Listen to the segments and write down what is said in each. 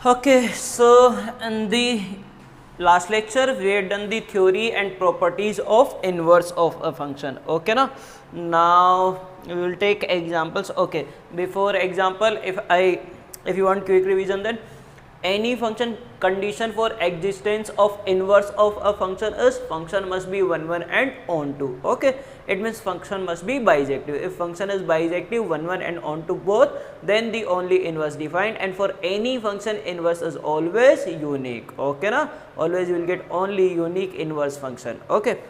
Okay, so in the last lecture we had done the theory and properties of inverse of a function. Okay, now we will take examples. Okay, before example, if you want quick revision, then any function condition for existence of inverse of a function is function must be 1 1 and onto. Okay, it means function must be bijective. If function is bijective 1 1 and onto both, then the only inverse defined, and for any function inverse is always unique. Okay, always you will get only unique inverse function. Okay,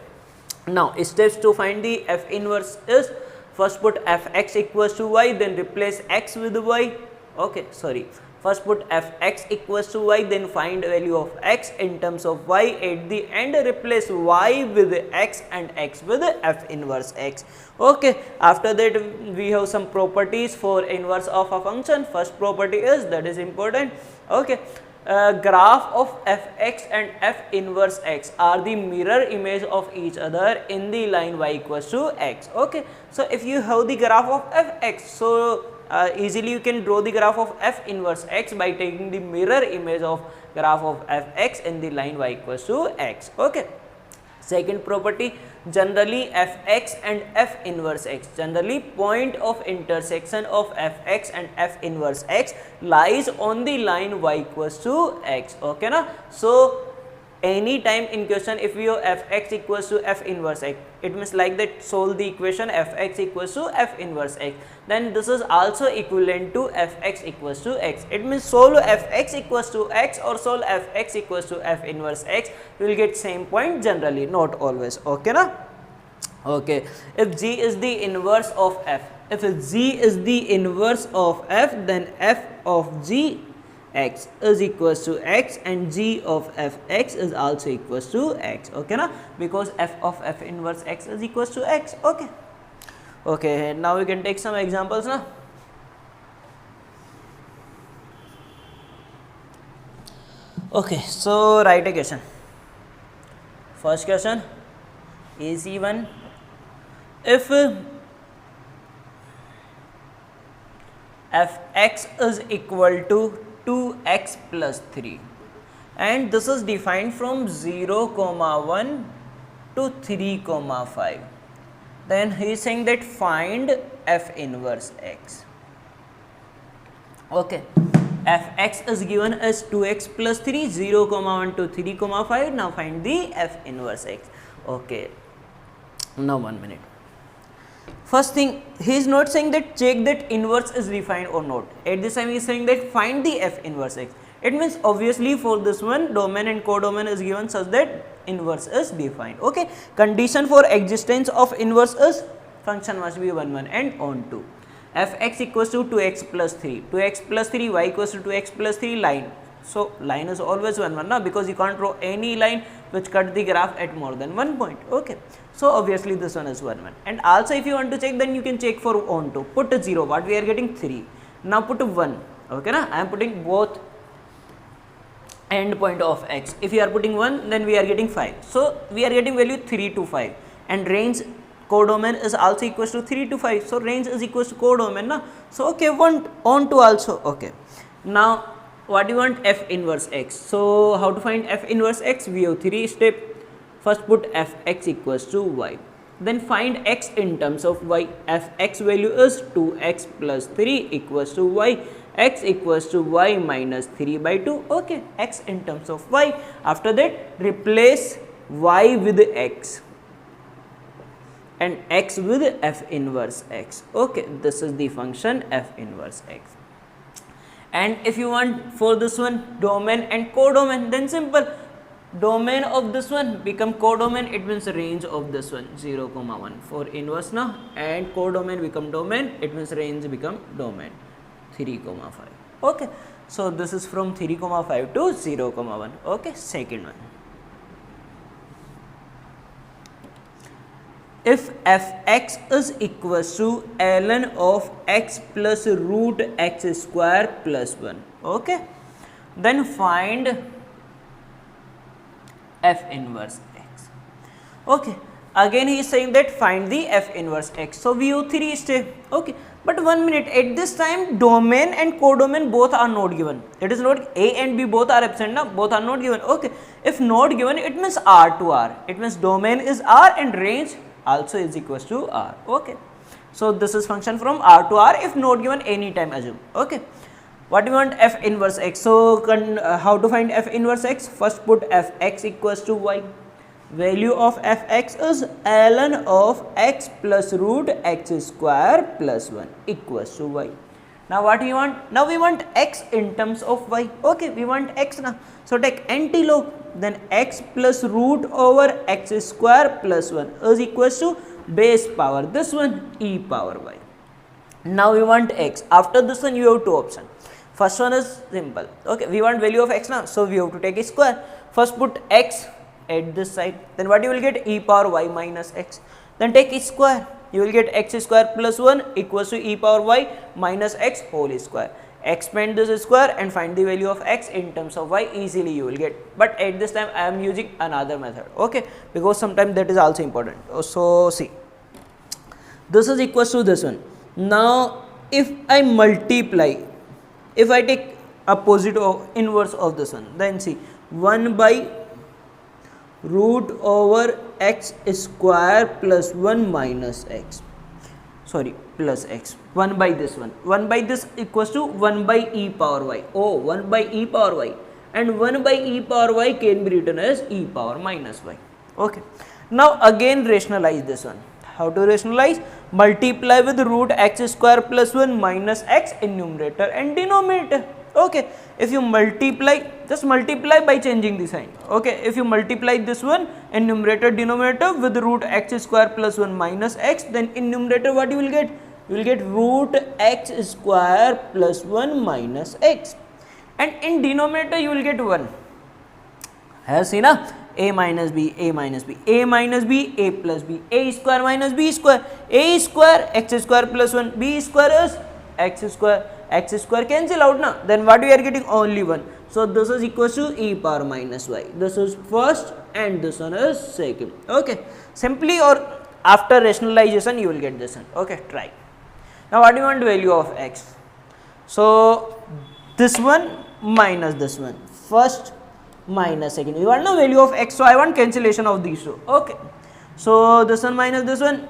now steps to find the f inverse is, first put fx equals to y, then replace x with y. Okay, sorry, first put fx equals to y, then find value of x in terms of y, at the end replace y with x and x with f inverse x. Okay, after that we have some properties for inverse of a function. First property is, that is important. Okay, graph of fx and f inverse x are the mirror image of each other in the line y equals to x. Okay, so if you have the graph of fx, so easily you can draw the graph of f inverse x by taking the mirror image of graph of fx in the line y equals to x. Okay, second property, generally fx and f inverse x, generally point of intersection of fx and f inverse x lies on the line y equals to x. Okay, so any time in question if you have fx equals to f inverse x, it means like that solve the equation fx equals to f inverse x, then this is also equivalent to fx equals to x. It means solve fx equals to x or solve fx equals to f inverse x, you will get same point generally, not always. Okay, okay, if g is the inverse of f, if g is the inverse of f, then f of g x is equals to x and g of fx is also equals to x. Okay, because f of f inverse x is equals to x. Okay, okay, now we can take some examples now. Okay, so write a question. First question, easy one. If fx is equal to 2x plus 3 and this is defined from 0, 1 to 3, 5, then he is saying that find f inverse x. Okay, fx is given as 2x plus 3, 0, 1 to 3, 5. Now find the f inverse x. Okay, now 1 minute. First thing, he is not saying that check that inverse is defined or not. At this time he is saying that find the f inverse x. It means obviously for this one domain and codomain is given such that inverse is defined. Okay, condition for existence of inverse is function must be 1 1 and onto. Fx equals to 2x plus 3, 2x plus 3, y equals to 2x plus 3, line. So line is always 1 1 now, because you can't draw any line which cut the graph at more than 1 point. Okay, so obviously this one is 1 1, and also if you want to check, then you can check for onto. Put a 0, what we are getting 3. Now put a 1. Okay, I am putting both end point of x. If you are putting 1, then we are getting 5. So we are getting value 3 to 5, and range codomain is also equals to 3 to 5. So range is equals to codomain, so okay, want onto also. Okay, now what do you want? F inverse x. So how to find f inverse x? We have 3 steps. First put fx equals to y, then find x in terms of y. Fx value is 2x plus 3 equals to y, x equals to y minus 3 by 2. Okay, x in terms of y. After that replace y with x and x with f inverse x. Okay, this is the function f inverse x. And if you want for this one domain and codomain, then simple, domain of this one become codomain, it means range of this one 0, 1 for inverse now, and codomain become domain, it means range become domain 3, 5. Okay, so this is from 3, 5 to 0, 1. Okay, second one, if fx is equals to ln of x plus root x square plus 1. Okay, then find f inverse x. Okay, again he is saying that find the f inverse x. So we have 3 steps. Okay, But 1 minute, at this time domain and codomain both are not given. It is not A and B both are absent, now both are not given. Okay, if not given, it means R to R. It means domain is R and range also is equals to R. Okay, so this is function from R to R if not given any time, assume. Okay, what do you want? F inverse x. So how to find F inverse x? First put Fx equals to y. Value of Fx is ln of x plus root x square plus 1 equals to y. Now what do you want? Now we want x in terms of y. Okay, we want x now. So take antilog, then x plus root over x square plus 1 is equals to base power, this one e power y. Now we want x. After this one you have two options. First one is simple. Okay, we want value of x now, so we have to take a square. First put x at this side, then what you will get? E power y minus x. Then take a square, you will get x square plus 1 equals to e power y minus x whole square. Expand this square and find the value of x in terms of y, easily you will get. But at this time I am using another method, okay, because sometimes that is also important. So see, this is equals to this one. Now if I multiply, if I take opposite or inverse of this one, then see 1 by root over x square plus 1 minus x, sorry plus x, 1 by this one, 1 by this equals to 1 by e power y. Oh, 1 by e power y, and 1 by e power y can be written as e power minus y. Okay, now again rationalize this one. How to rationalize? Multiply with root x square plus 1 minus x in numerator and denominator. Okay, if you multiply, just multiply by changing the sign. Okay, if you multiply this one in numerator denominator with root x square plus 1 minus x, then in numerator what you will get? You will get root x square plus 1 minus x, and in denominator you will get 1. Has seen na? A minus b, a minus b, a minus b, a plus b, a square minus b square, a square x square plus 1, b square is x square cancel out now, then what we are getting? Only 1. So this is equals to e power minus y. This is first and this one is second. Okay, simply or after rationalization you will get this one. Okay, try. Now what do you want? Value of x. So this one minus this one, first minus second. You want no value of x, so I want cancellation of these two. Okay, so this one minus this one,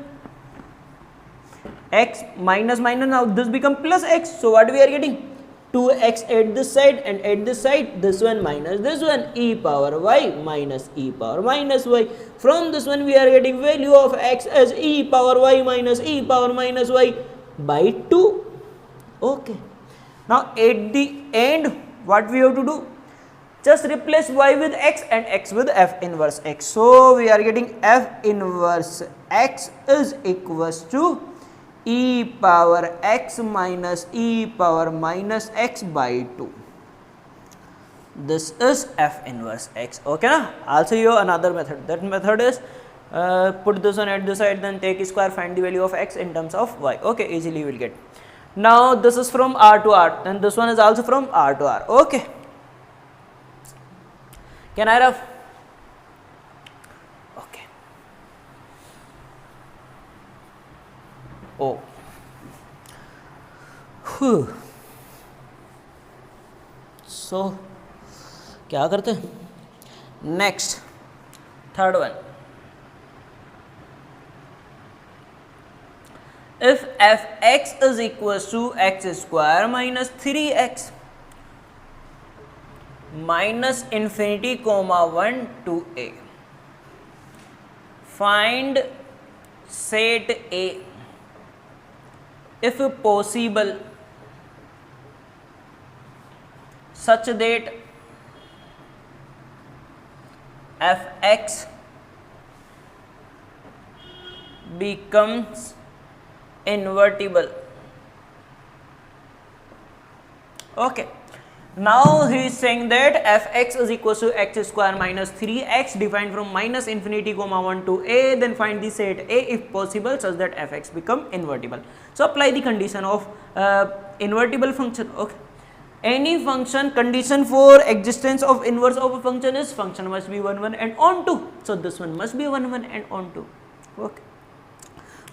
x minus minus, now this become plus x. So what we are getting? 2x at this side, and at this side this one minus this one, e power y minus e power minus y. From this one we are getting value of x as e power y minus e power minus y by 2. Okay, now at the end what we have to do? Just replace y with x and x with f inverse x. So we are getting f inverse x is equals to e power x minus e power minus x by 2. This is f inverse x. Okay na? Also you have another method. That method is put this one at this side, then take square, find the value of x in terms of y. Okay, easily you will get. Now this is from R to R, and this one is also from R to R. Okay, can I have? Okay. Oh. So क्या करते हैं? Next, third one. If fx is equals to x square minus 3x minus infinity comma 1 to a, find set a if possible such that fx becomes invertible. Okay, now he is saying that fx is equals to x square minus 3x defined from minus infinity comma 1 to a, then find the set a if possible such that fx become invertible. So apply the condition of invertible function. Okay, any function, condition for existence of inverse of a function is function must be 1 1 and on 2. So this one must be 1 1 and on 2. Okay,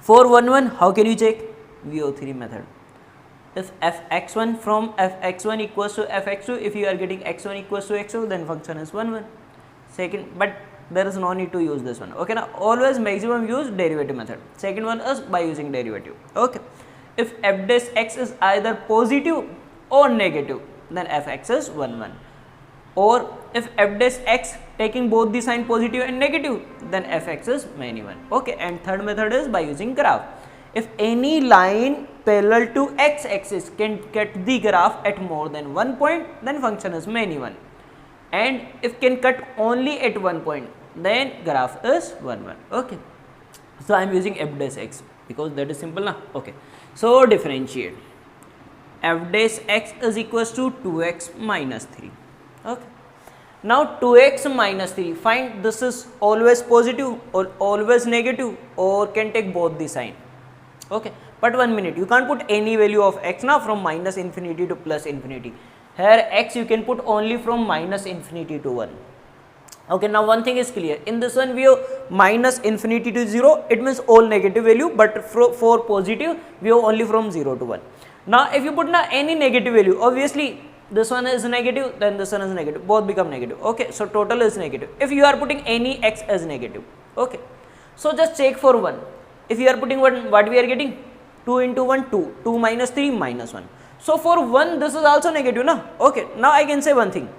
for 1 1 how can you check? VO3 method. If fx1 from fx1 equals to fx2, if you are getting x1 equals to x2, then function is 1 1. Second, but there is no need to use this one. Okay, now always maximum use derivative method. Second one is by using derivative. Okay, if f dash x is either positive or negative, then fx is 1 1. Or if f dash x taking both the sign positive and negative, then fx is many 1. Okay, and third method is by using graph. If any line parallel to x axis can get the graph at more than one point, then function is many 1. And if can cut only at one point, then graph is 1 1. Okay, so I am using f dash x because that is simple now. Okay, so differentiate f dash x is equals to 2x minus 3. Okay, now 2x minus 3, find this is always positive or always negative or can take both the sign. Okay, but 1 minute, you can't put any value of x now from minus infinity to plus infinity. Here x you can put only from minus infinity to 1. Okay, now one thing is clear, in this one we have minus infinity to 0, it means all negative value, but for positive we have only from 0 to 1. Now if you put now any negative value, obviously this one is negative, then this one is negative, both become negative. Okay, so total is negative if you are putting any x as negative. Okay, so just check for 1. If you are putting 1, what we are getting? 2 into 1, 2, 2 minus 3 minus 1. So for 1 this is also negative na. Okay, now I can say one thing,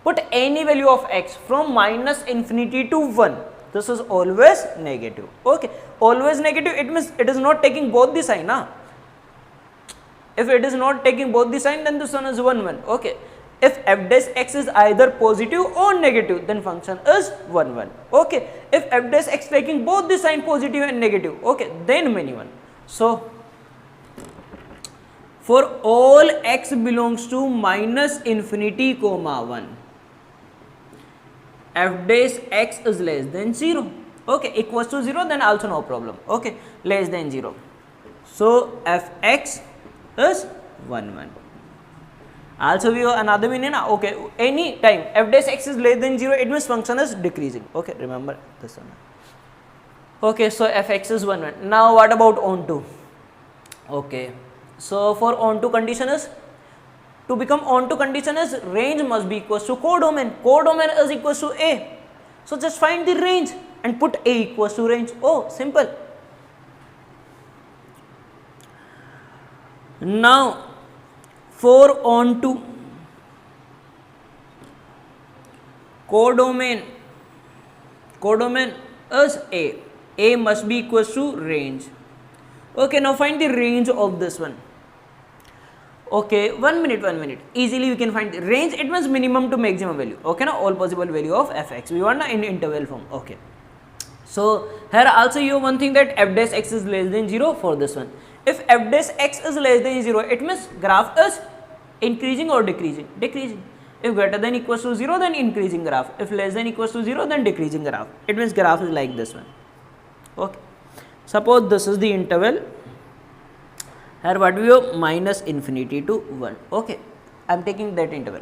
put any value of x from minus infinity to 1, this is always negative. Okay, always negative, it means it is not taking both the sign na. If it is not taking both the sign, then this one is 1 1. Okay, if f dash x is either positive or negative, then function is 1 1. Okay, if f dash x taking both the sign positive and negative, okay, then many 1. So for all x belongs to minus infinity comma 1, f dash x is less than 0. Okay, equals to 0, then also no problem. Okay, less than 0. So fx is 1 1. Also we have another meaning. Okay, any time f dash x is less than 0, it means function is decreasing. Okay, remember this one. Okay, so fx is 1 1. Now what about onto? Okay, so for onto condition is, to become onto condition is range must be equals to codomain. Codomain is equals to a. So just find the range and put a equals to range. Oh, simple. Now for onto codomain is a must be equals to range. Okay, now find the range of this one. Okay, 1 minute, easily you can find the range, it means minimum to maximum value. Okay, now all possible value of fx, we want in interval form. Okay, so here also you have one thing, that f dash x is less than 0 for this one. If f dash x is less than 0, it means graph is increasing or decreasing? Decreasing. If greater than equals to 0, then increasing graph. If less than equals to 0, then decreasing graph. It means graph is like this one. Okay, suppose this is the interval. Here what we have? Minus infinity to 1. Okay, I am taking that interval.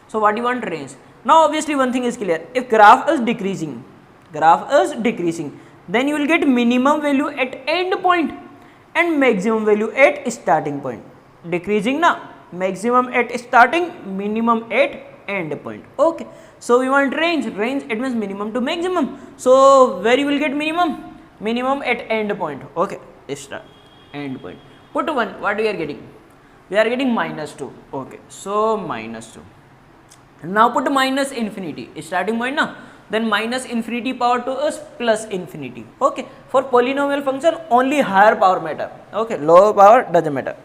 So what do you want? Range. Now obviously one thing is clear, if graph is decreasing, then you will get minimum value at end point and maximum value at starting point. Decreasing na, maximum at starting, minimum at end point. Okay, so we want range, it means minimum to maximum. So where you will get minimum at end point. Okay, start end point, put 1, what we are getting? We are getting minus 2. Okay, so minus 2. Now put minus infinity, starting point na, then minus infinity power 2 is plus infinity. Okay, for polynomial function only higher power matter. Okay, lower power doesn't matter.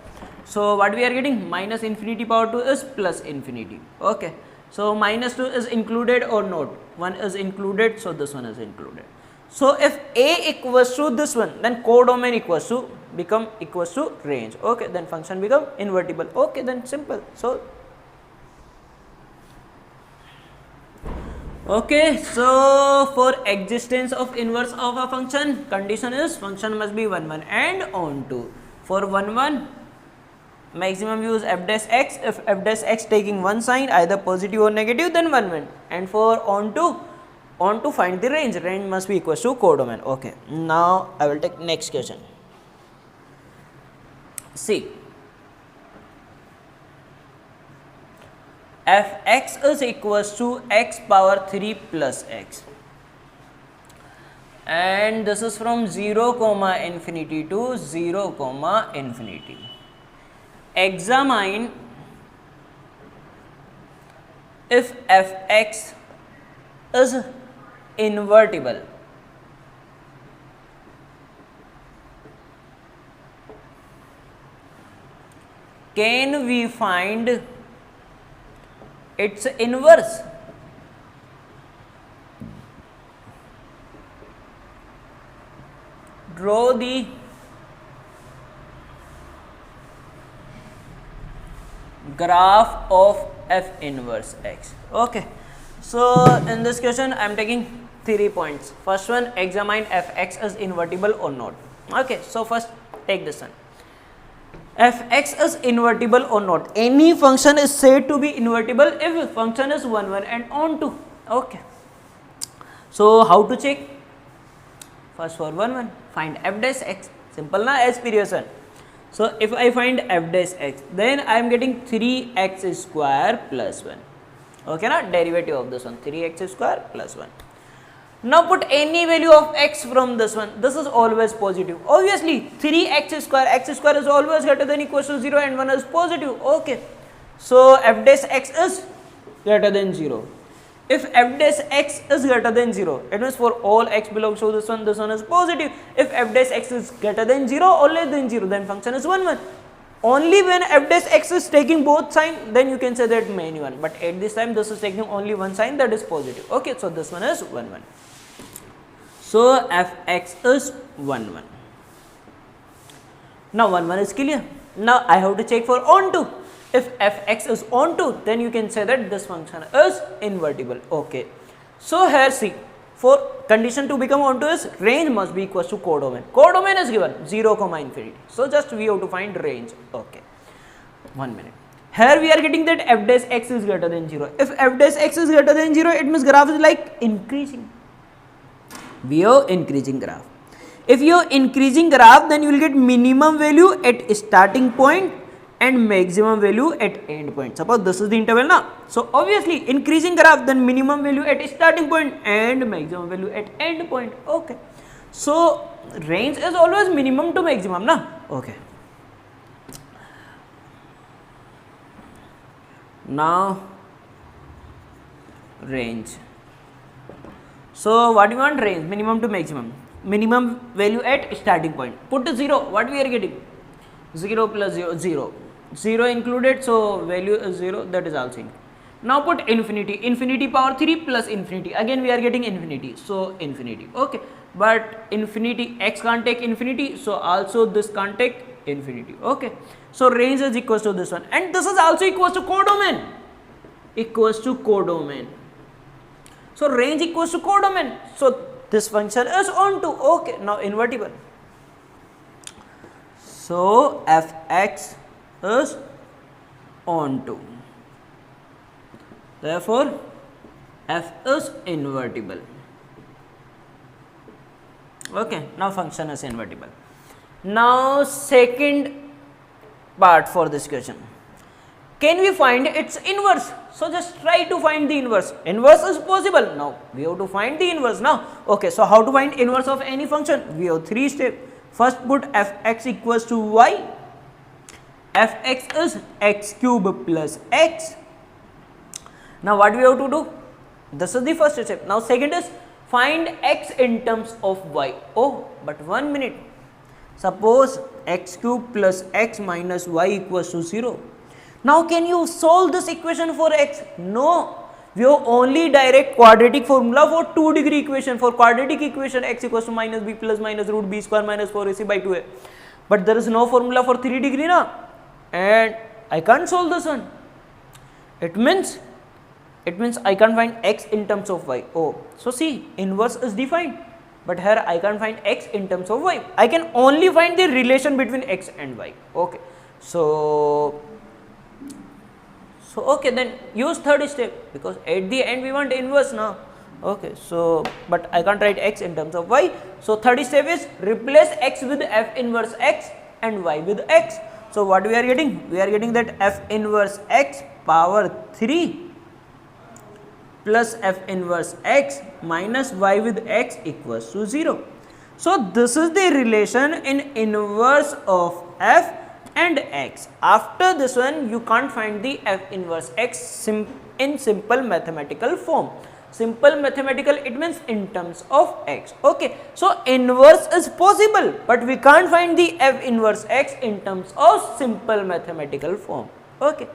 So what we are getting? Minus infinity power 2 is plus infinity. Okay, so minus 2 is included or not? 1 is included, so this one is included. So if a equals to this one, then codomain equals to become equals to range. Okay, then function become invertible. Okay, then simple. So okay, so for existence of inverse of a function, condition is function must be 1 1 and onto. For 1 1, maximum use f dash x. If f dash x taking one sign either positive or negative, then 1 1. And for onto find the range must be equals to codomain. Okay, now I will take next question. see, fx is equals to x power 3 plus x, and this is from 0 comma infinity to 0 comma infinity. Examine if fx is invertible. Can we find its inverse? Draw the graph of f inverse x. Okay, so in this question I am taking 3 points. First one, examine fx is invertible or not. Okay, so first take this one. Fx is invertible or not. Any function is said to be invertible if function is 1 1 and onto. Okay, so how to check? First for 1 1, find f dash x. Simple na, as previous one. So if I find f dash x, then I am getting 3x square plus 1. Okay na, derivative of this one, 3x square plus 1. Now put any value of x from this one. This is always positive. Obviously 3x square is always greater than equals to 0 and 1 is positive. Okay, so f dash x is greater than 0. If f dash x is greater than 0, it means for all x belongs to this one is positive. If f dash x is greater than 0 or less than 0, then function is 1 1. Only when f dash x is taking both sign, then you can say that main one. But at this time, this is taking only one sign, that is positive. Okay, so this one is 1 1. So fx is 1 1. Now 1 1 is clear. Now I have to check for onto. If fx is onto, then you can say that this function is invertible. Okay, so here see, for condition to become onto is range must be equals to codomain. Codomain is given 0 comma infinity. So just we have to find range. Okay, 1 minute. Here we are getting that f dash x is greater than 0. If f dash x is greater than 0, it means graph is like increasing. We have increasing graph. If you have increasing graph, then you will get minimum value at starting point and maximum value at end point. Suppose this is the interval now. So obviously increasing graph, then minimum value at starting point and maximum value at end point. Okay, so range is always minimum to maximum na. Okay, now range. So what do you want? Range, minimum to maximum. Minimum value at starting point. Put to 0, what we are getting? 0 plus 0, 0. 0 included, so value is 0, that is also in. Now put infinity, infinity power 3 plus infinity, again we are getting infinity, so infinity. Okay, but infinity, x can't take infinity, so also this can't take infinity. Okay, so range is equals to this one, and this is also equals to codomain, equals to codomain. So range equals to codomain, so this function is onto. Okay, now invertible. So fx is onto, therefore f is invertible. Okay, now function is invertible. Now second part for this question, can we find its inverse? So just try to find the inverse. Inverse is possible. Now we have to find the inverse now. Okay, so how to find inverse of any function? We have 3 steps. First put fx equals to y. Fx is x cube plus x. Now what we have to do? This is the first step. Now second is find x in terms of y. Oh, but 1 minute. Suppose x cube plus x minus y equals to 0. Now can you solve this equation for x? No. We have only direct quadratic formula for 2 degree equation. For quadratic equation, x equals to minus b plus minus root b square minus 4ac by 2a. But there is no formula for 3 degree na, and I can't solve this one. It means I can't find x in terms of y. Oh, so see, inverse is defined, but here I can't find x in terms of y. I can only find the relation between x and y. Okay, so okay, then use third step, because at the end we want inverse now. Okay, so but I can't write x in terms of y. So third step is replace x with f inverse x and y with x. So what we are getting? We are getting that f inverse x power 3 plus f inverse x minus y with x equals to 0. So this is the relation in inverse of f and x. After this one, you can't find the f inverse x in simple mathematical form. Simple mathematical, it means in terms of x. Okay, so inverse is possible, but we can't find the f inverse x in terms of simple mathematical form. Okay,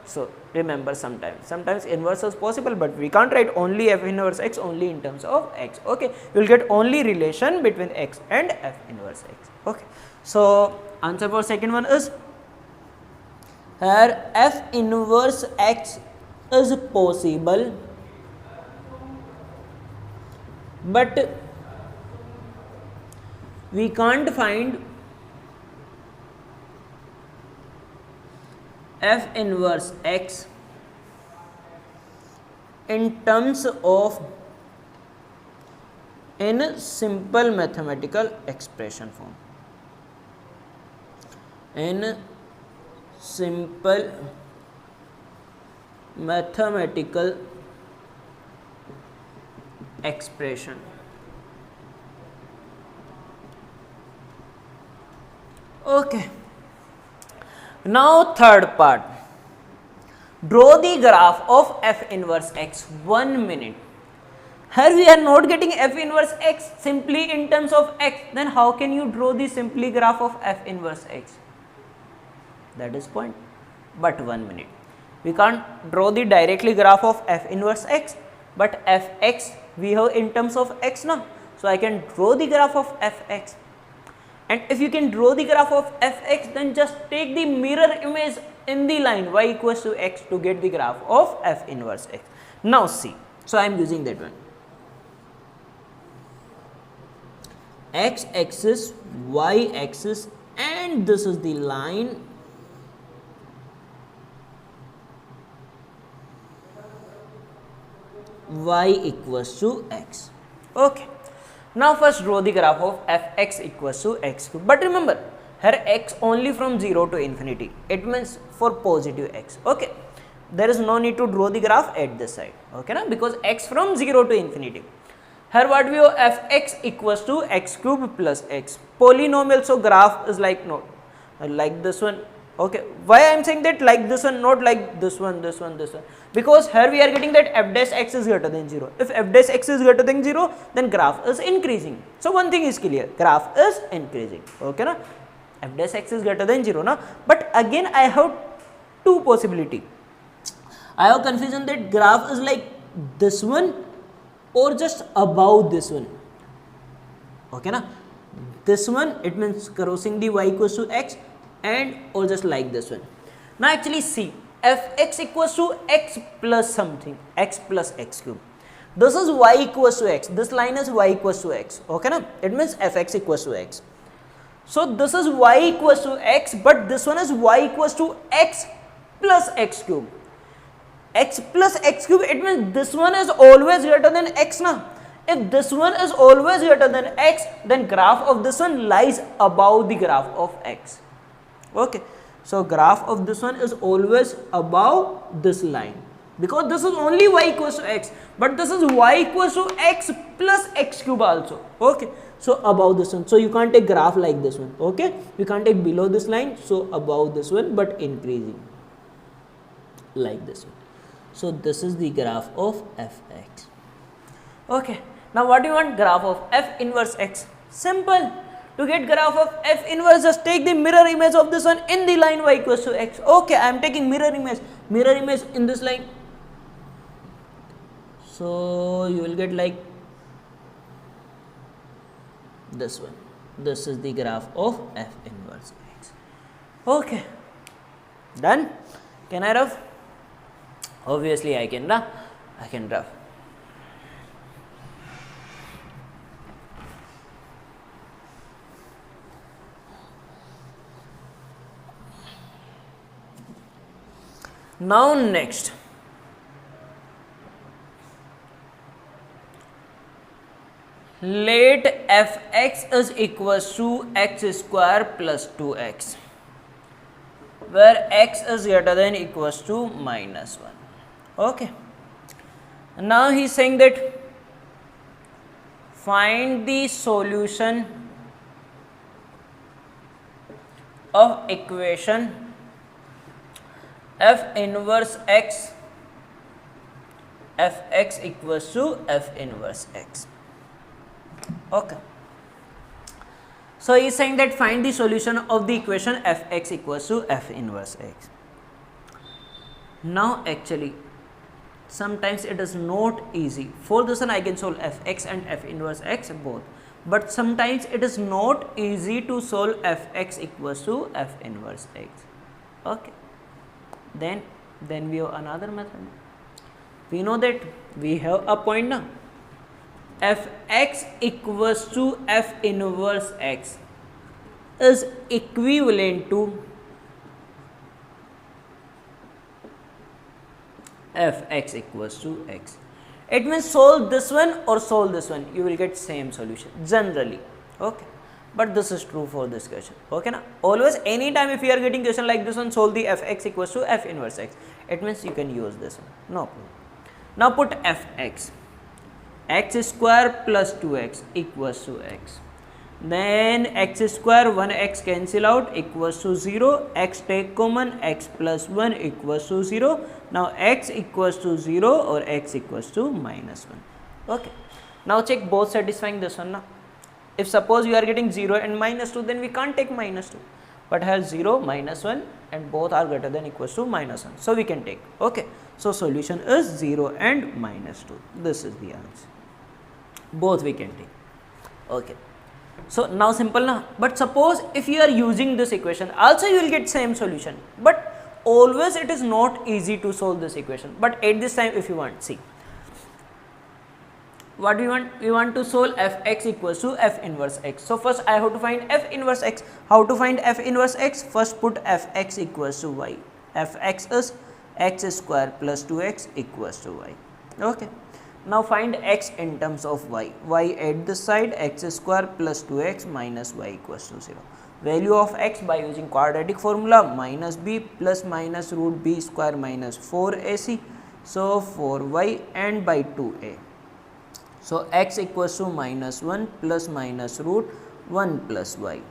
so remember, sometimes inverse is possible, but we can't write only f inverse x only in terms of x. Okay, you will get only relation between x and f inverse x. Okay, so answer for second one is here f inverse x is possible, but we can't find f inverse x in terms of in simple mathematical expression form. In simple mathematical expression. Okay. Now third part. Draw the graph of f inverse x. 1 minute. Here we are not getting f inverse x simply in terms of x. Then how can you draw the simply graph of f inverse x? That is point. But 1 minute. We can't draw the directly graph of f inverse x, but fx we have in terms of x now. So I can draw the graph of fx. And if you can draw the graph of fx, then just take the mirror image in the line y equals to x to get the graph of f inverse x. Now see, so I am using that one. X axis, y axis, and this is the line. Y equals to x. Okay. Now first draw the graph of fx equals to x cube. But remember, here x only from 0 to infinity. It means for positive x. Okay. There is no need to draw the graph at this side. Okay, na? Because x from 0 to infinity. Here what we have, fx equals to x cube plus x. Polynomial, so graph is like no, like this one. Okay, why I am saying that like this one, not like this one, this one, this one? Because here we are getting that f dash x is greater than 0. If f dash x is greater than 0, then graph is increasing. So one thing is clear, graph is increasing. Okay, na? F dash x is greater than 0, na? But again I have two possibility. I have confusion that graph is like this one or just above this one. Okay, na? This one, it means crossing the y equals to x, and or just like this one. Now actually see, fx equals to x plus something, x plus x cube. This is y equals to x. This line is y equals to x. Okay, na? It means fx equals to x. So this is y equals to x, but this one is y equals to x plus x cube. X plus x cube, it means this one is always greater than x, na? If this one is always greater than x, then graph of this one lies above the graph of x. Okay, so graph of this one is always above this line, because this is only y equals to x, but this is y equals to x plus x cube also. Okay, so above this one, so you can't take graph like this one. Okay, you can't take below this line, so above this one but increasing like this one. So this is the graph of fx. Okay, now what do you want? Graph of f inverse x. Simple. To get graph of f inverse, just take the mirror image of this one in the line y equals to x. Okay, I am taking mirror image in this line. So you will get like this one. This is the graph of f inverse x. Okay, done. Can I rough? Obviously I can, I can rough. Now next, let fx is equals to x square plus 2x. where x is greater than equals to minus 1. Okay. Now he is saying that find the solution of equation f inverse x fx equals to f inverse x. Okay. So he is saying that find the solution of the equation fx equals to f inverse x. Now actually sometimes it is not easy. For this one I can solve fx and f inverse x both, but sometimes it is not easy to solve fx equals to f inverse x. Okay. Then we have another method. We know that we have a point now. Fx equals to f inverse x is equivalent to fx equals to x. It means solve this one or solve this one, you will get same solution generally. Okay, but this is true for this question. Okay na, always anytime if you are getting question like this one, solve the fx equals to f inverse x, it means you can use this one, no problem. Now put fx, x square plus 2x equals to x, then x square 1x cancel out equals to 0, x take common, x plus 1 equals to 0. Now x equals to 0 or x equals to minus 1. Okay. Now check both satisfying this one now. If suppose you are getting 0 and minus 2, then we can't take minus 2, but has 0 minus 1 and both are greater than equals to minus 1, so we can take. Okay. So solution is 0 and minus 2. This is the answer. Both we can take. Okay. So now simple na. But suppose if you are using this equation, also you will get same solution. But always it is not easy to solve this equation. But at this time, if you want, see what we want. We want to solve fx equals to f inverse x. So first I have to find f inverse x. How to find f inverse x? First put fx equals to y. Fx is x square plus 2x equals to y. Okay. Now find x in terms of y. Y at this side, x square plus 2x minus y equals to 0. Value of x by using quadratic formula, minus b plus minus root b square minus 4ac. So 4y and by 2a. So x equals to minus 1 plus minus root 1 plus y.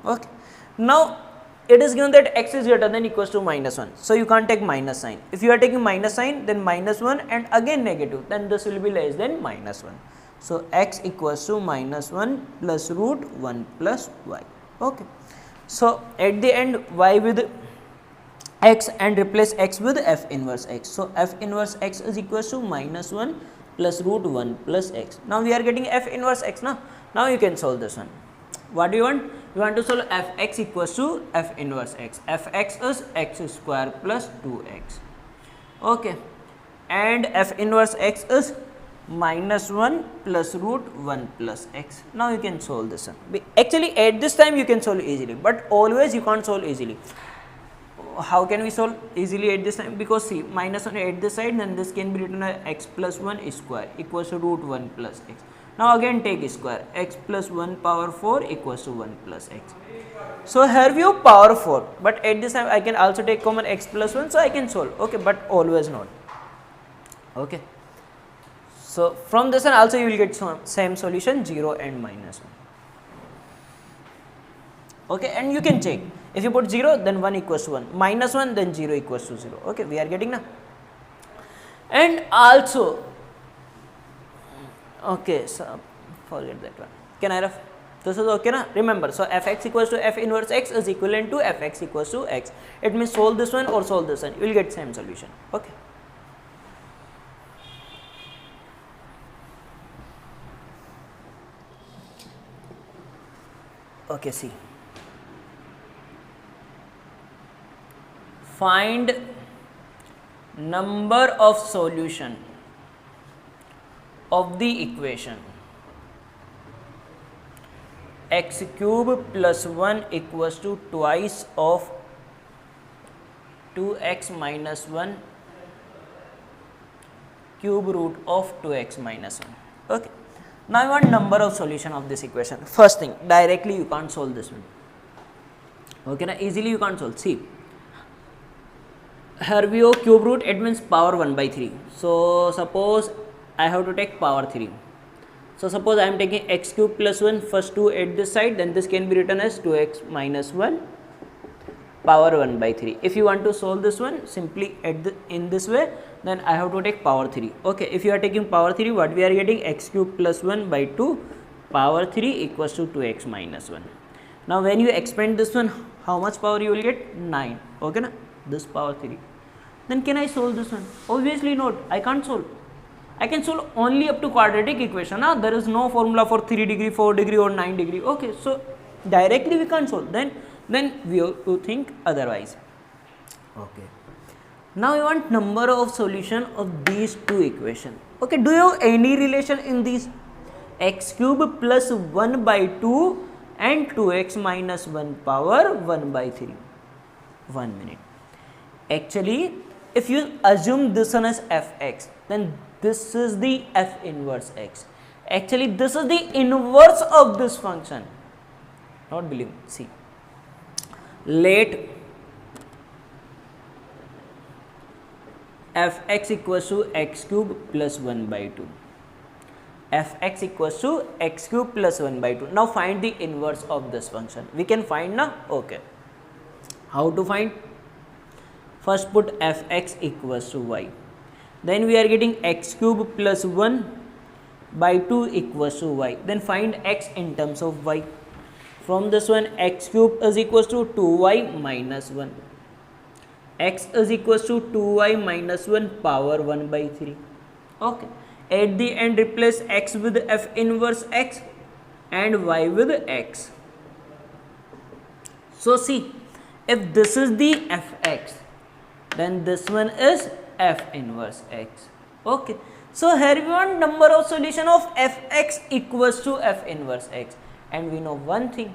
Okay. Now it is given that x is greater than equals to minus 1. So you can't take minus sign. If you are taking minus sign, then minus 1 and again negative, then this will be less than minus 1. So x equals to minus 1 plus root 1 plus y. Okay. So at the end, y with x and replace x with f inverse x. So f inverse x is equals to minus 1 plus root 1 plus x. Now we are getting f inverse x now. Now you can solve this one. What do you want? We want to solve fx equals to f inverse x. Fx is x square plus 2x. Okay. And f inverse x is minus 1 plus root 1 plus x. Now you can solve this one. Actually at this time you can solve easily, but always you can't solve easily. How can we solve easily at this time? Because see, minus 1 at this side, then this can be written as x plus 1 square equals to root 1 plus x. Now again take square, x plus 1 power 4 equals to 1 plus x. So here we have power 4, but at this time I can also take common x plus 1, so I can solve. Okay, but always not. Okay. So from this one also you will get same solution, 0 and minus 1. Okay, and you can check. If you put 0, then 1 equals to 1, minus 1, then 0 equals to 0. Okay, we are getting now. And also, okay, so forget that one. Can I ref? This is okay na? Remember, so fx equals to f inverse x is equivalent to fx equals to x. It means solve this one or solve this one, you will get same solution. Okay. Okay, see. Find number of solution of the equation x cube plus 1 equals to twice of 2x minus 1 cube root of 2x minus 1. Okay. Now I want number of solution of this equation. First thing, directly you can't solve this one. Okay, now easily you can't solve. See, here we have cube root, it means power 1 by 3. So suppose I have to take power 3. So suppose I am taking x cube plus 1, first 2 at this side, then this can be written as 2x minus 1 power 1 by 3. If you want to solve this one simply in this way, then I have to take power 3. Okay, if you are taking power 3, what we are getting, x cube plus 1 by 2 power 3 equals to 2x minus 1. Now when you expand this one, how much power you will get? 9. Okay na, this power 3. Then can I solve this one? Obviously not, I can't solve. I can solve only up to quadratic equation. There is no formula for 3 degree, 4 degree or 9 degree. Okay, so directly we can't solve. Then we have to think otherwise. Okay. Now we want number of solution of these two equations. Okay, do you have any relation in these? X cube plus 1 by 2 and 2x minus 1 power 1 by 3. 1 minute. Actually, if you assume this one as fx, then this is the f inverse x. Actually, this is the inverse of this function. Not believe. See, let fx equals to x cube plus 1 by 2. Fx equals to x cube plus 1 by 2. Now find the inverse of this function. We can find now. Okay. How to find? First put fx equals to y. Then we are getting x cube plus 1 by 2 equals to y. Then find x in terms of y. From this one, x cube is equals to 2y minus 1. X is equals to 2y minus 1 power 1 by 3. Okay. At the end, replace x with f inverse x and y with x. So see, if this is the fx, then this one is f inverse x. Okay. So here we want number of solution of fx equals to f inverse x. And we know one thing,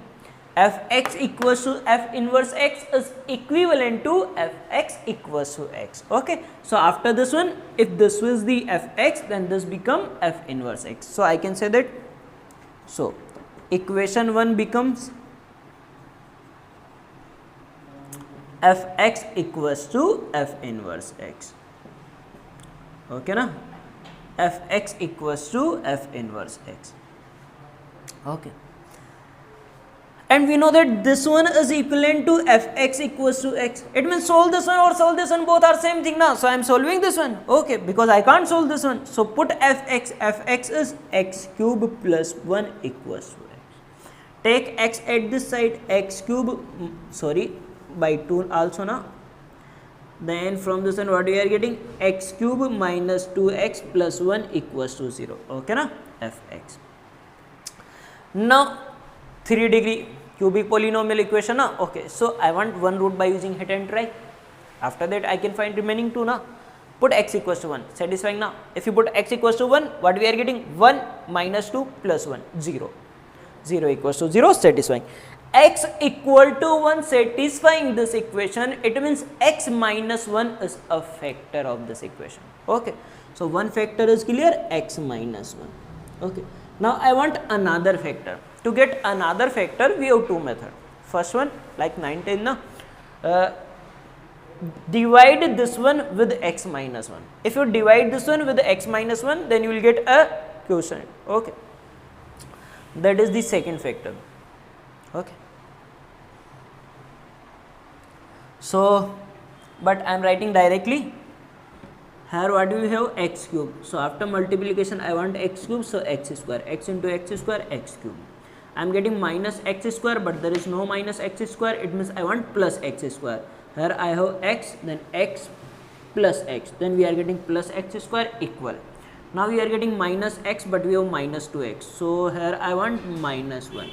fx equals to f inverse x is equivalent to fx equals to x. Okay. So after this one, if this was the fx, then this become f inverse x. So I can say that, so equation 1 becomes fx equals to f inverse x. Okay na, fx equals to f inverse x. Okay. And we know that this one is equivalent to fx equals to x. It means solve this one or solve this one, both are same thing now. So I am solving this one. Okay, because I can't solve this one. So put fx. Fx is x cube plus 1 equals to x. Take x at this side, x cube, by 2 also now. Then from this one, what we are getting? X cube minus 2x plus 1 equals to 0. Okay na, fx. Now 3 degree cubic polynomial equation na. Okay, so I want one root by using hit and try. After that I can find remaining 2 na. Put x equals to 1, satisfying now. If you put x equals to 1, what we are getting? 1 minus 2 plus 1, 0. 0 equals to 0, satisfying. X equal to 1, satisfying this equation. It means x minus 1 is a factor of this equation. Okay, so one factor is clear, x minus 1. Okay, now I want another factor. To get another factor, we have two methods. First one, like 19 na, divide this one with x minus 1. If you divide this one with x minus 1, then you will get a quotient. Okay, that is the second factor. Okay, so but I am writing directly. Here what do we have? X cube. So after multiplication I want x cube, so x square, x into x square, x cube. I am getting minus x square, but there is no minus x square, it means I want plus x square. Here I have x, then x plus x, then we are getting plus x square equal. Now we are getting minus x, but we have minus 2x, so here I want minus 1.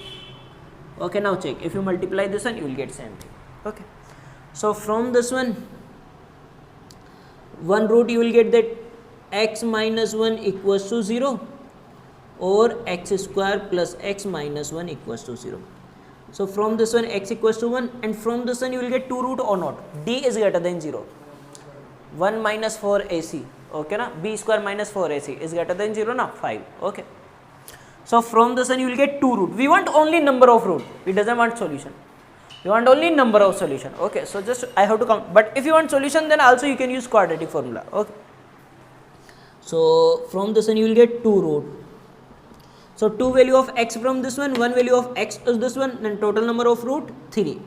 Okay, now check, if you multiply this one, you will get same thing. Okay, so from this one root you will get that x minus 1 equals to 0 or x square plus x minus 1 equals to 0. So from this one x equals to 1, and from this one you will get 2 root or not. D is greater than 0. 1 minus 4 AC. Okay na, b square minus 4 AC is greater than 0 na, 5. Okay, so from this one you will get 2 root. We want only number of root, we doesn't want solution. You want only number of solution. Okay, so just I have to count, but if you want solution, then also you can use quadratic formula. Okay, so from this one you will get 2 root. So 2 value of x from this one value of x is this one, then total number of root 3.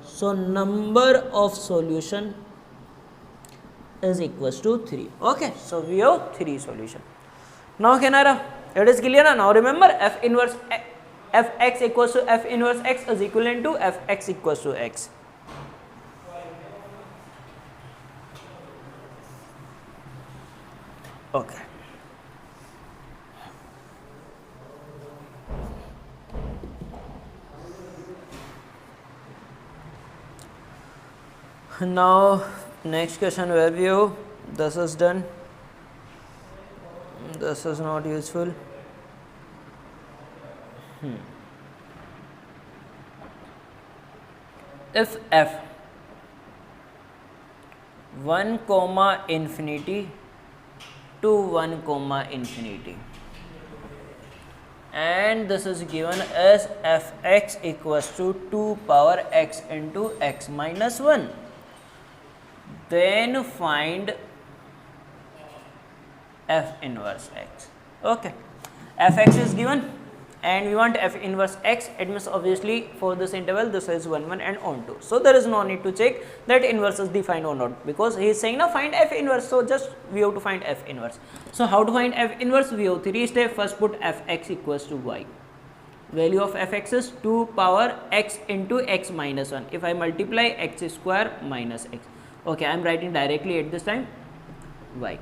So number of solution is equals to 3. Okay, so we have 3 solution. Now Canara, it is clear now. Now remember f inverse fx equals to f inverse x is equivalent to fx equals to x. Okay. Now next question where we have this is done, this is not useful. If f 1 comma infinity to 1 comma infinity and this is given as fx equals to 2 power x into x minus 1, then find f inverse x. Okay, fx is given and we want f inverse x. It means obviously for this interval this is 1 1 and on 2, so there is no need to check that inverse is defined or not, because he is saying now find f inverse, so just we have to find f inverse. So how to find f inverse? We have 3 steps. First put fx equals to y. Value of fx is 2 power x into x minus 1. If I multiply x square minus x. Okay, I am writing directly at this time y.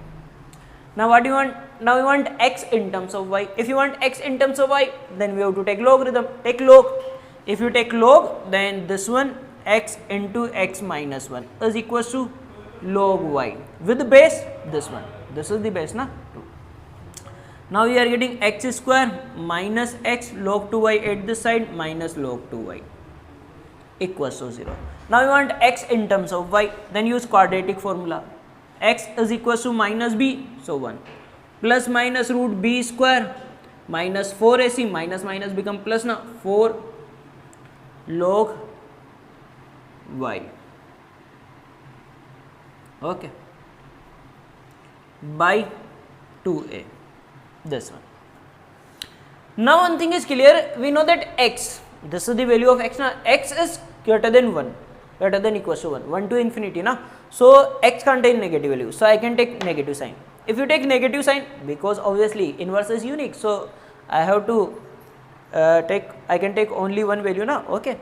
Now what do you want? Now we want x in terms of y. If you want x in terms of y, then we have to take logarithm. Take log. If you take log, then this one x into x minus 1 is equals to log y with the base this one. This is the base, na? 2. Now we are getting x square minus x log 2y at this side minus log 2y equals to 0. Now we want x in terms of y, then use quadratic formula. X is equals to minus b, so 1 plus minus root b square minus 4ac, minus minus become plus now 4 log y. Okay, by 2a, this one. Now one thing is clear, we know that x, this is the value of x now, x is greater than 1, greater than equals to 1 to infinity now. So x contain negative value, so I can take negative sign. If you take negative sign, because obviously inverse is unique, so I have to I can take only one value now. Okay,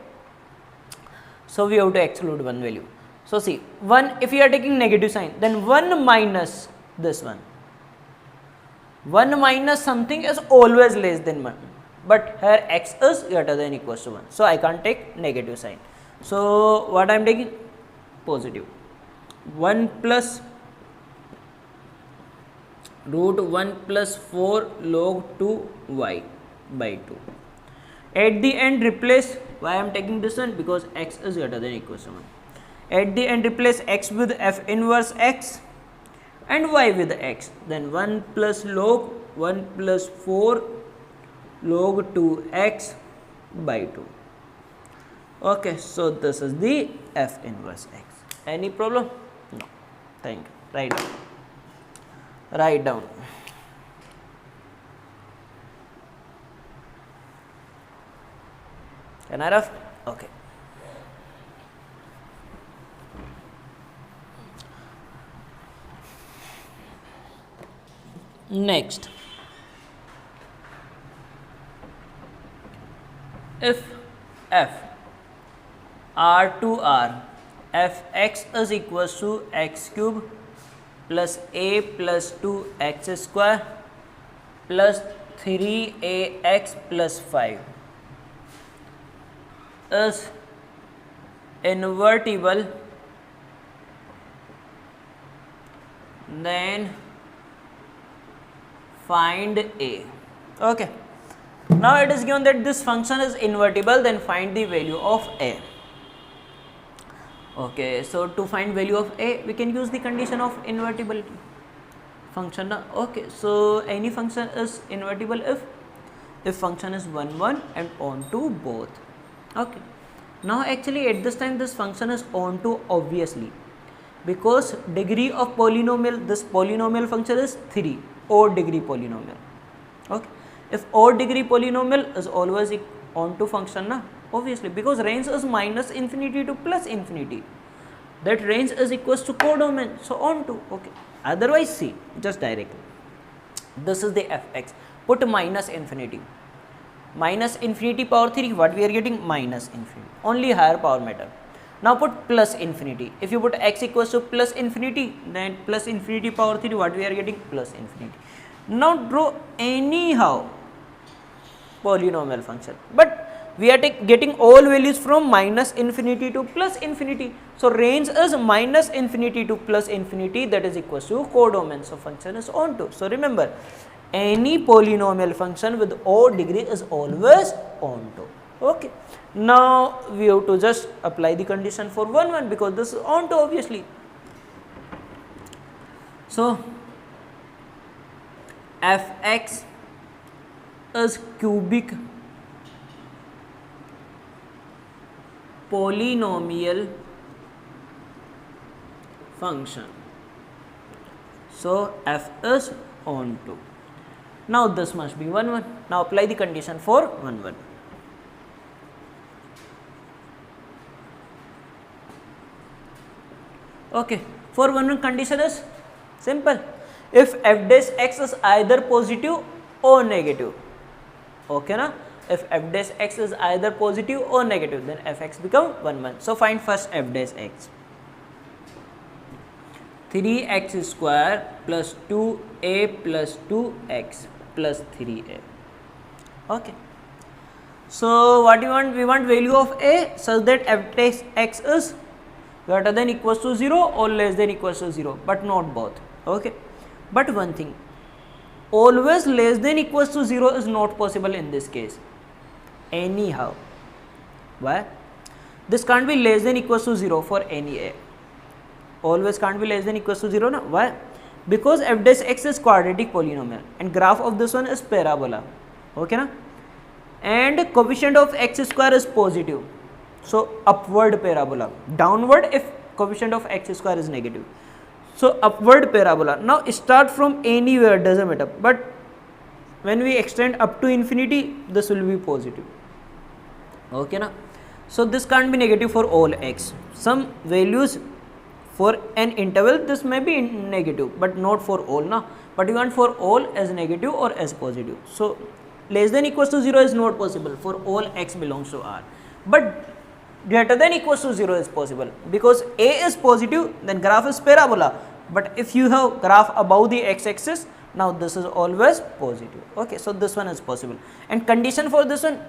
so we have to exclude one value. So see, 1, if you are taking negative sign, then 1 minus this one, 1 minus something is always less than 1, but here x is greater than equals to 1, so I can't take negative sign. So what I am taking? Positive. 1 plus root 1 plus 4 log 2y by 2. At the end replace, why I am taking this one? Because x is greater than equals to 1. At the end replace x with f inverse x and y with x. Then 1 plus log 1 plus 4 log 2x by 2. Okay, so this is the f inverse x. Any problem? No. Thank you. Write down. Write down. Can I rough? Okay. Next, if f r to r, fx is equals to x cube plus a plus 2x square plus 3ax plus 5 is invertible, then find a. Okay, now it is given that this function is invertible, then find the value of a. Okay, so to find value of a, we can use the condition of invertibility function. Okay, so any function is invertible if function is 1 1 and on to both. Okay, Now actually at this time this function is onto, obviously, because degree of polynomial, this polynomial function is 3, odd degree polynomial. Okay, if odd degree polynomial is always onto function na, obviously, because range is minus infinity to plus infinity, that range is equals to codomain, so onto. Okay, otherwise see, just directly, this is the fx, put minus infinity power 3, what we are getting? Minus infinity, only higher power matter. Now put plus infinity, if you put x equals to plus infinity, then plus infinity power 3, what we are getting? Plus infinity. Now draw anyhow polynomial function, but we are getting all values from minus infinity to plus infinity, so range is minus infinity to plus infinity, that is equals to codomain, so function is onto. So remember, any polynomial function with odd degree is always onto. Okay, now we have to just apply the condition for 1 1, because this is onto, obviously. So fx is cubic polynomial function, so f is onto. Now this must be 1 1. Now apply the condition for 1 1. Okay, for 1 1 condition is simple. If f dash x is either positive or negative, okay na? If f dash x is either positive or negative, then fx become 1 1. So find first f dash x. 3x square plus 2a plus 2x plus 3a. Okay. So what you want? We want value of a such that f dash x is greater than equals to 0 or less than equals to 0, but not both. Okay. But one thing, always less than equals to 0 is not possible in this case. Anyhow, why? This can't be less than equals to 0 for any a. Always can't be less than equals to 0 na? Why? Because f dash x is quadratic polynomial and graph of this one is parabola. Okay na? And coefficient of x square is positive, so upward parabola. Downward if coefficient of x square is negative, so upward parabola. Now start from anywhere, doesn't matter, but when we extend up to infinity, this will be positive. Okay na? So this can't be negative for all x. Some values for an interval this may be negative, but not for all na. But you want for all as negative or as positive. So less than equals to 0 is not possible for all x belongs to R, but greater than equals to 0 is possible, because a is positive, then graph is parabola. But if you have graph above the x-axis, now this is always positive. Okay, so this one is possible. And condition for this one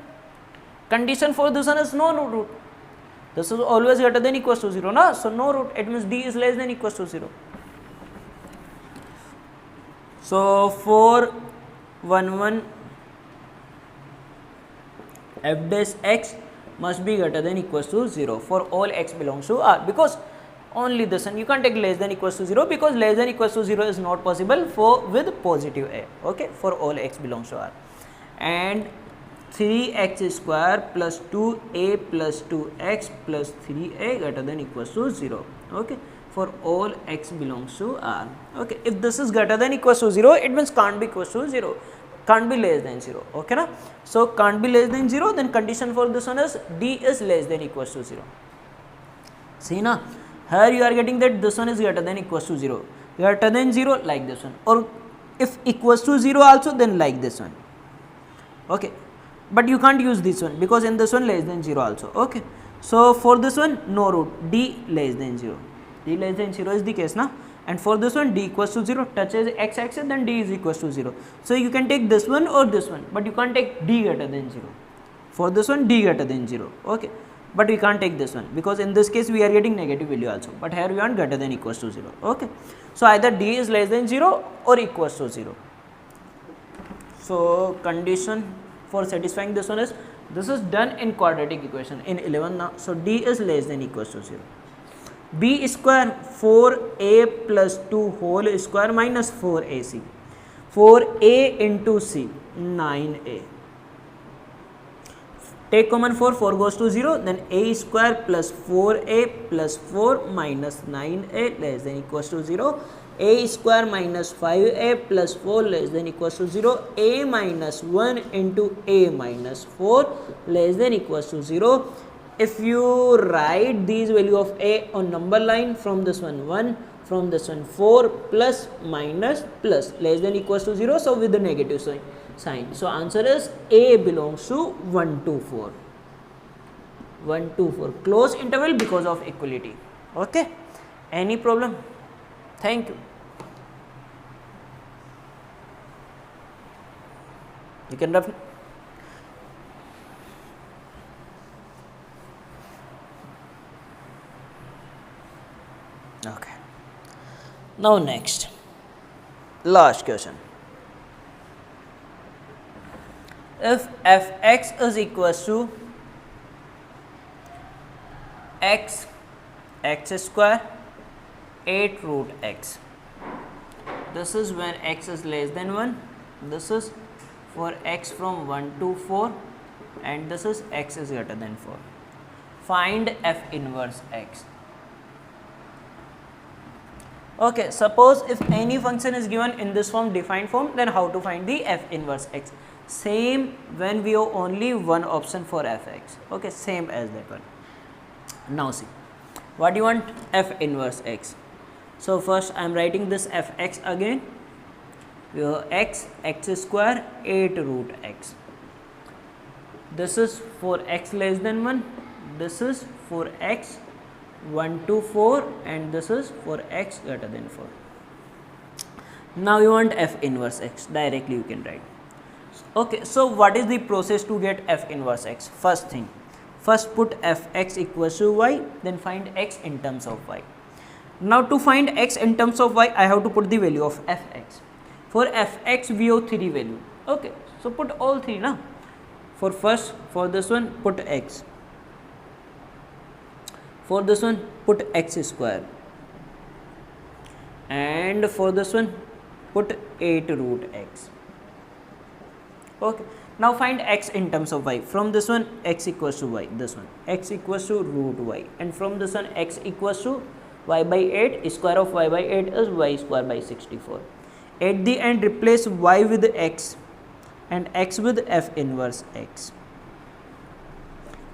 is no root. This is always greater than equals to 0 na, so no root, it means d is less than equals to 0. So for 1 1 f dash x must be greater than equals to 0 for all x belongs to R, because only this one, you can't take less than equals to 0, because less than equals to 0 is not possible for with positive a. Okay, for all x belongs to R. And 3x square plus 2a plus 2x plus 3a greater than equals to 0. Okay, for all x belongs to R. Okay, if this is greater than equals to 0, it means can't be equals to 0, can't be less than 0. Okay na? So can't be less than 0, then condition for this one is d is less than equals to 0. See na, here you are getting that this one is greater than equals to 0, greater than 0 like this one, or if equals to 0 also, then like this one. Okay, but you can't use this one, because in this one less than 0 also. Okay, so for this one no root, d less than 0, d less than 0 is the case na. And for this one d equals to 0, touches x axis, then d is equals to 0. So you can take this one or this one, but you can't take d greater than 0. For this one d greater than 0. Okay, but we can't take this one, because in this case we are getting negative value also, but here we want greater than equals to 0. Okay, so either d is less than 0 or equals to 0. So condition for satisfying this one is, this is done in quadratic equation in 11 now, so d is less than equals to 0. b square 4a plus 2 whole square minus 4ac, 4a into c 9a, take common 4, 4 goes to 0, then a square plus 4a plus 4 minus 9a less than equals to 0, a square minus 5a plus 4 less than equals to 0, a minus 1 into a minus 4 less than equals to 0. If you write these value of a on number line, from this one 1, from this one 4, plus minus plus less than equals to 0, so with the negative sign. So answer is a belongs to 1 to 4. 1 to 4 close interval because of equality. Okay, any problem? Thank you. You can ref. Okay, now next, last question. If fx is equals to x square 8 root x, this is when x is less than 1, this is for x from 1 to 4, and this is x is greater than 4. Find f inverse x. Okay, suppose if any function is given in this form, defined form, then how to find the f inverse x? Same when we have only one option for fx. Okay, same as that one. Now see, what do you want? F inverse x. So first I am writing this fx again. We have x square 8 root x. This is for x less than 1, this is for x 1 to 4, and this is for x greater than 4. Now you want f inverse x, directly you can write. Okay, so what is the process to get f inverse x? First thing, first put fx equals to y, then find x in terms of y. Now to find x in terms of y, I have to put the value of fx. For fx we have 3 value. Okay, so put all 3 now. For first, for this one put x, for this one put x square, and for this one put 8 root x. Okay, now find x in terms of y. From this one x equals to y, this one x equals to root y, and from this one x equals to y by 8, square of y by 8 is y square by 64. At the end replace y with x and x with f inverse x.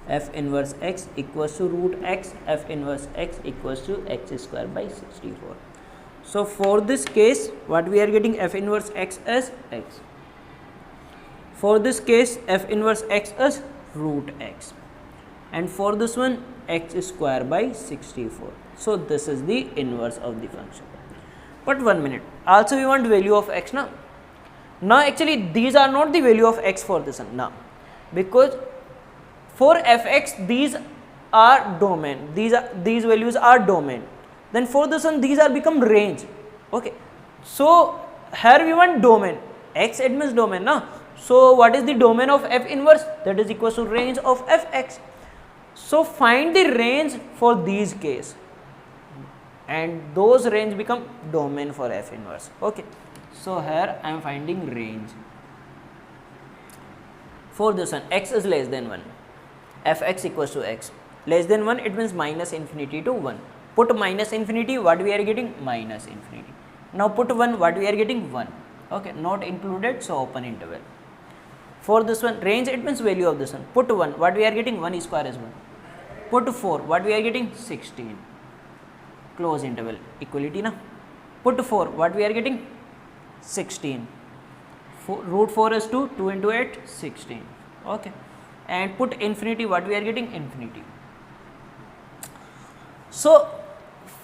F inverse x equals to root x, f inverse x equals to x square by 64. So for this case, what we are getting, f inverse x as x. For this case, f inverse x is root x, and for this one x square by 64. So this is the inverse of the function. But 1 minute, also we want value of x now. Now actually these are not the value of x for this one now, because for fx these are domain, these values are domain. Then for this one these are become range. Okay, so here we want domain, x it means domain now. So what is the domain of f inverse? That is equal to range of fx. So find the range for these case, and those range become domain for f inverse. Okay, so here I am finding range for this one. X is less than 1, fx equals to x. Less than 1, it means minus infinity to 1. Put minus infinity, what we are getting? Minus infinity. Now put 1, what we are getting? 1. Okay, not included, so open interval. For this one, range it means value of this one. Put 1, what we are getting? 1 square is 1. Put 4, what we are getting? 16. Close interval, equality na. Put 4, what we are getting? 16. Root 4 is 2, 2 into 8, 16. Okay, and put infinity, what we are getting? Infinity. So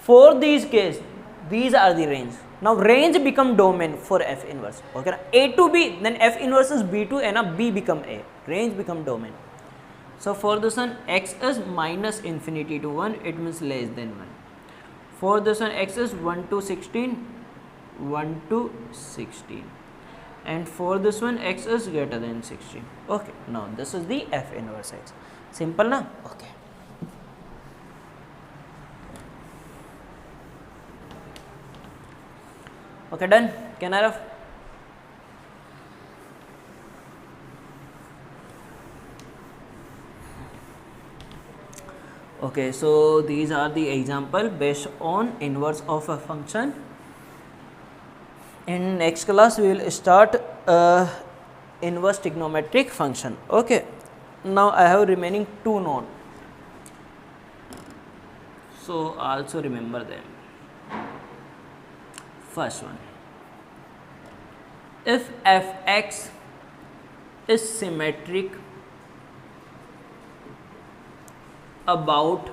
for these case, these are the range. Now range become domain for f inverse. Okay, a to b, then f inverse is b to and b become a. Range become domain. So for this one, x is minus infinity to 1, it means less than 1. For this one, x is 1 to 16, 1 to 16, and for this one x is greater than 16. Okay, now this is the f inverse x. Simple na? Okay. Okay, done. Can I have? Okay, so these are the example based on inverse of a function. In next class we will start inverse trigonometric function. Okay, now I have remaining two known, so also remember them. First one, if fx is symmetric about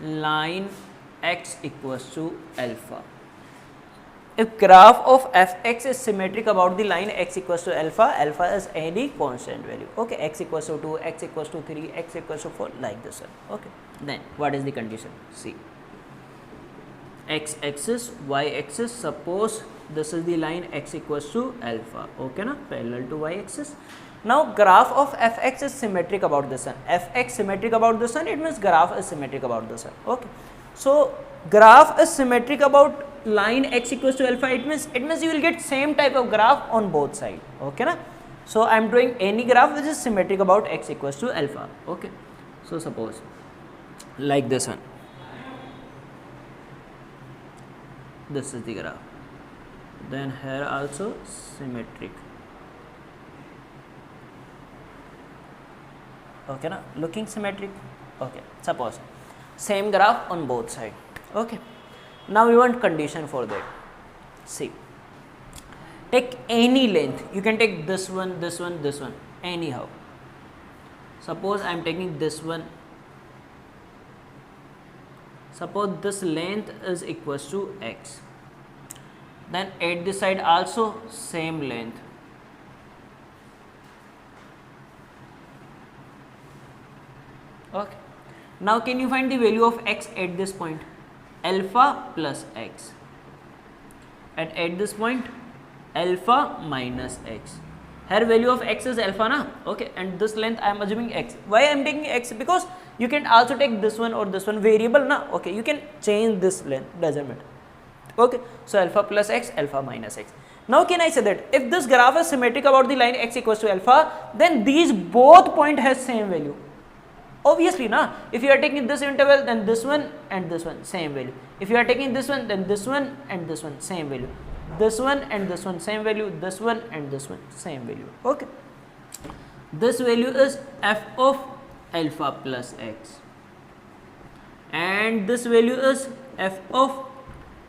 line x equals to alpha. If graph of fx is symmetric about the line x equals to alpha, alpha is any constant value. Okay, x equals to 2, x equals to 3, x equals to 4, like this one. Okay, then what is the condition? See, x axis, y axis, suppose this is the line x equals to alpha, okay na, parallel to y axis. Now graph of fx is symmetric about the sun. Fx symmetric about the sun, it means graph is symmetric about the sun. Okay, so graph is symmetric about line x equals to alpha, it means you will get same type of graph on both sides. Okay na, so I am drawing any graph which is symmetric about x equals to alpha. Okay, so suppose like this one, this is the graph, then here also symmetric. Okay na, looking symmetric. Okay, suppose same graph on both sides. Okay, now we want condition for that. See, take any length, you can take this one, this one, this one, anyhow. Suppose I am taking this one, suppose this length is equals to x, then at this side also same length. Okay, now can you find the value of x at this point? Alpha plus x, and at this point alpha minus x. Here value of x is alpha na. Okay, and this length I am assuming x. Why I am taking x? Because you can also take this one or this one variable na. Okay, you can change this length, doesn't matter. Okay, so alpha plus x, alpha minus x. Now can I say that if this graph is symmetric about the line x equals to alpha, then these both point has same value. Obviously na, if you are taking this interval, then this one and this one same value. If you are taking this one, then this one and this one same value. This one and this one same value, this one and this one same value. Okay, this value is f of alpha plus x, and this value is f of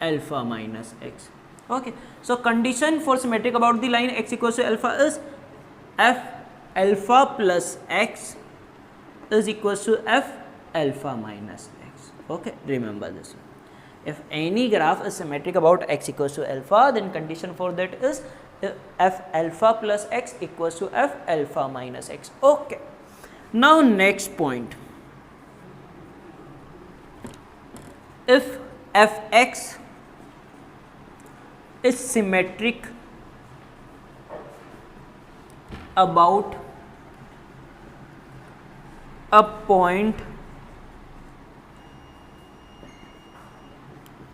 alpha minus x. Okay, so condition for symmetric about the line x equals to alpha is f alpha plus x is equals to f alpha minus x. Okay, remember this one. If any graph is symmetric about x equals to alpha, then condition for that is f alpha plus x equals to f alpha minus x. Okay, now next point, if fx is symmetric about a point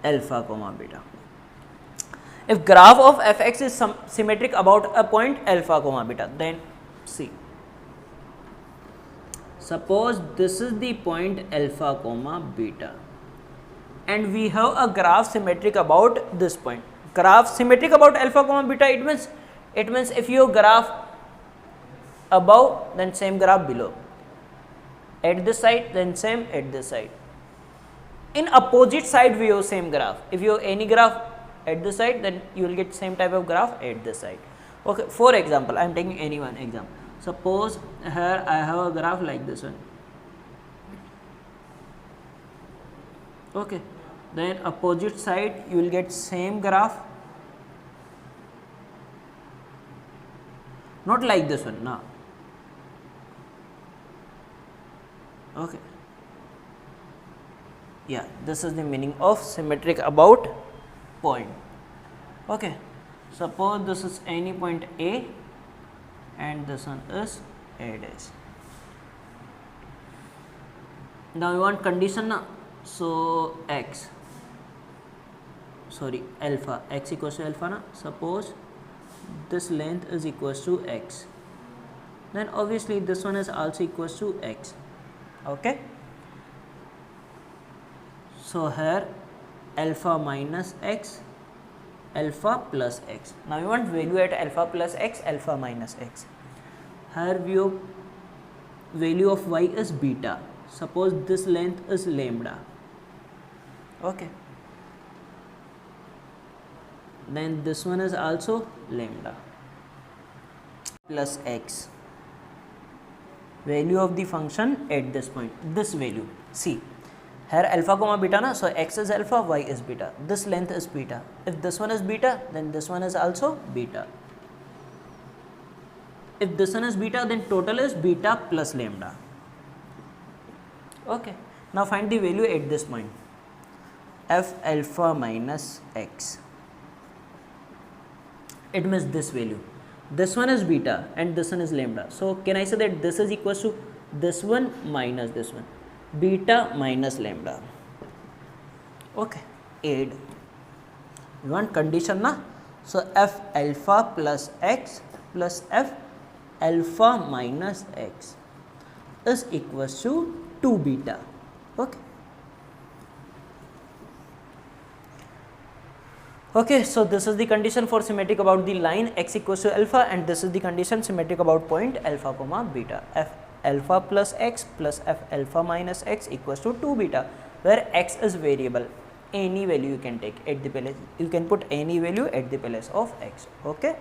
alpha comma beta. If graph of fx is symmetric about a point alpha comma beta, then see, suppose this is the point alpha comma beta, and we have a graph symmetric about this point. Graph symmetric about alpha comma beta, it means if your graph above, then same graph below. At this side, then same at this side. In opposite side we have same graph. If you have any graph at this side, then you will get same type of graph at this side. Okay, for example, I am taking any one example. Suppose here I have a graph like this one. Okay, then opposite side you will get same graph, not like this one now. Okay, yeah, this is the meaning of symmetric about point. Okay, suppose this is any point A and this one is A dash. Now we want condition na, so alpha, x equals to alpha na. Suppose this length is equals to x, then obviously this one is also equals to x. Okay, So here alpha minus x, alpha plus x. Now you want value at alpha plus x, alpha minus x. Here value of y is beta. Suppose this length is lambda. Okay. Then this one is also lambda plus x. Value of the function at this point, this value. See, here alpha comma beta na, so x is alpha, y is beta. This length is beta. If this one is beta, then this one is also beta. If this one is beta, then total is beta plus lambda. Okay. Now find the value at this point. F alpha minus x. It means this value. This one is beta and this one is lambda. So can I say that this is equals to this one minus this one? Beta minus lambda. Okay. Add. You want condition na? So f alpha plus x plus f alpha minus x is equals to 2 beta. Okay. Okay, so this is the condition for symmetric about the line x equals to alpha, and this is the condition symmetric about point alpha comma beta. F alpha plus x plus f alpha minus x equals to 2 beta, where x is variable. Any value you can take at the place, you can put any value at the place of x. Okay.